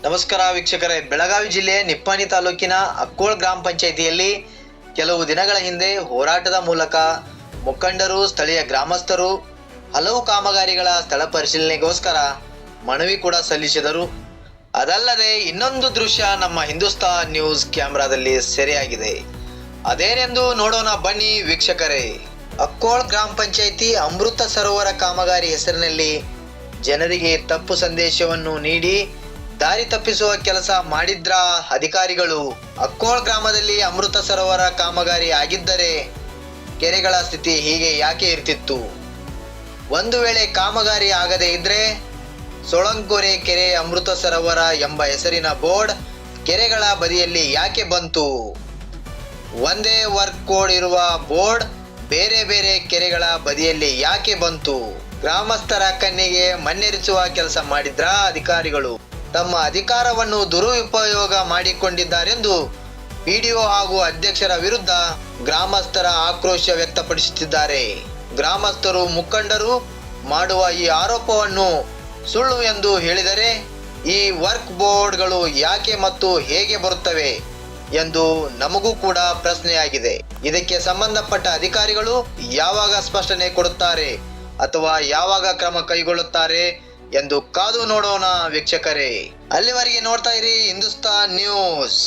ನಮಸ್ಕಾರ ವೀಕ್ಷಕರೇ, ಬೆಳಗಾವಿ ಜಿಲ್ಲೆ ನಿಪ್ಪಾಣಿ ತಾಲೂಕಿನ ಅಕ್ಕೋಳ ಗ್ರಾಮ ಪಂಚಾಯಿತಿಯಲ್ಲಿ ಕೆಲವು ದಿನಗಳ ಹಿಂದೆ ಹೋರಾಟದ ಮೂಲಕ ಮುಖಂಡರು, ಸ್ಥಳೀಯ ಗ್ರಾಮಸ್ಥರು ಹಲವು ಕಾಮಗಾರಿಗಳ ಸ್ಥಳ ಪರಿಶೀಲನೆಗೋಸ್ಕರ ಮನವಿ ಕೂಡ ಸಲ್ಲಿಸಿದರು. ಅದಲ್ಲದೆ ಇನ್ನೊಂದು ದೃಶ್ಯ ನಮ್ಮ ಹಿಂದೂಸ್ತಾನ್ ನ್ಯೂಸ್ ಕ್ಯಾಮೆರಾದಲ್ಲಿ ಸೆರೆಯಾಗಿದೆ. ಅದೇನೆಂದು ನೋಡೋಣ ಬನ್ನಿ ವೀಕ್ಷಕರೇ. ಅಕ್ಕೋಳ ಗ್ರಾಮ ಪಂಚಾಯಿತಿ ಅಮೃತ ಸರೋವರ ಕಾಮಗಾರಿ ಹೆಸರಿನಲ್ಲಿ ಜನರಿಗೆ ತಪ್ಪು ಸಂದೇಶವನ್ನು ನೀಡಿ ದಾರಿ ತಪ್ಪಿಸುವ ಕೆಲಸ ಮಾಡಿದ್ರ ಅಧಿಕಾರಿಗಳು. ಅಕ್ಕೋಳ ಗ್ರಾಮದಲ್ಲಿ ಅಮೃತ ಸರೋವರ ಕಾಮಗಾರಿ ಆಗಿದ್ದರೆ ಕೆರೆಗಳ ಸ್ಥಿತಿ ಹೀಗೆ ಯಾಕೆ ಇರ್ತಿತ್ತು? ಒಂದು ವೇಳೆ ಕಾಮಗಾರಿ ಆಗದೇ ಇದ್ರೆ ಸೊಳಂಕೊರೆ ಕೆರೆ ಅಮೃತ ಸರೋವರ ಎಂಬ ಹೆಸರಿನ ಬೋರ್ಡ್ ಕೆರೆಗಳ ಬದಿಯಲ್ಲಿ ಯಾಕೆ ಬಂತು? ಒಂದೇ ವರ್ಕ್ ಕೋಡ್ ಇರುವ ಬೋರ್ಡ್ ಬೇರೆ ಬೇರೆ ಕೆರೆಗಳ ಬದಿಯಲ್ಲಿ ಯಾಕೆ ಬಂತು? ಗ್ರಾಮಸ್ಥರ ಕಣ್ಣಿಗೆ ಮಣ್ಣೆರಿಸುವ ಕೆಲಸ ಮಾಡಿದ್ರ ಅಧಿಕಾರಿಗಳು. ತಮ್ಮ ಅಧಿಕಾರವನ್ನು ದುರುಪಯೋಗ ಮಾಡಿಕೊಂಡಿದ್ದಾರೆಂದು ಪಿಡಿಒ ಹಾಗೂ ಅಧ್ಯಕ್ಷರ ವಿರುದ್ಧ ಗ್ರಾಮಸ್ಥರ ಆಕ್ರೋಶ ವ್ಯಕ್ತಪಡಿಸುತ್ತಿದ್ದಾರೆ. ಗ್ರಾಮಸ್ಥರು, ಮುಖಂಡರು ಮಾಡುವ ಈ ಆರೋಪವನ್ನು ಸುಳ್ಳು ಎಂದು ಹೇಳಿದರೆ ಈ ವರ್ಕ್ ಬೋರ್ಡ್ಗಳು ಯಾಕೆ ಮತ್ತು ಹೇಗೆ ಬರುತ್ತವೆ ಎಂದು ನಮಗೂ ಕೂಡ ಪ್ರಶ್ನೆಯಾಗಿದೆ. ಇದಕ್ಕೆ ಸಂಬಂಧಪಟ್ಟ ಅಧಿಕಾರಿಗಳು ಯಾವಾಗ ಸ್ಪಷ್ಟನೆ ಕೊಡುತ್ತಾರೆ ಅಥವಾ ಯಾವಾಗ ಕ್ರಮ ಕೈಗೊಳ್ಳುತ್ತಾರೆ ಎಂದು ಕಾದು ನೋಡೋಣ ವೀಕ್ಷಕರೇ. ಅಲ್ಲಿವರೆಗೆ ನೋಡ್ತಾ ಇರಿ ಹಿಂದೂಸ್ತಾನ್ ನ್ಯೂಸ್.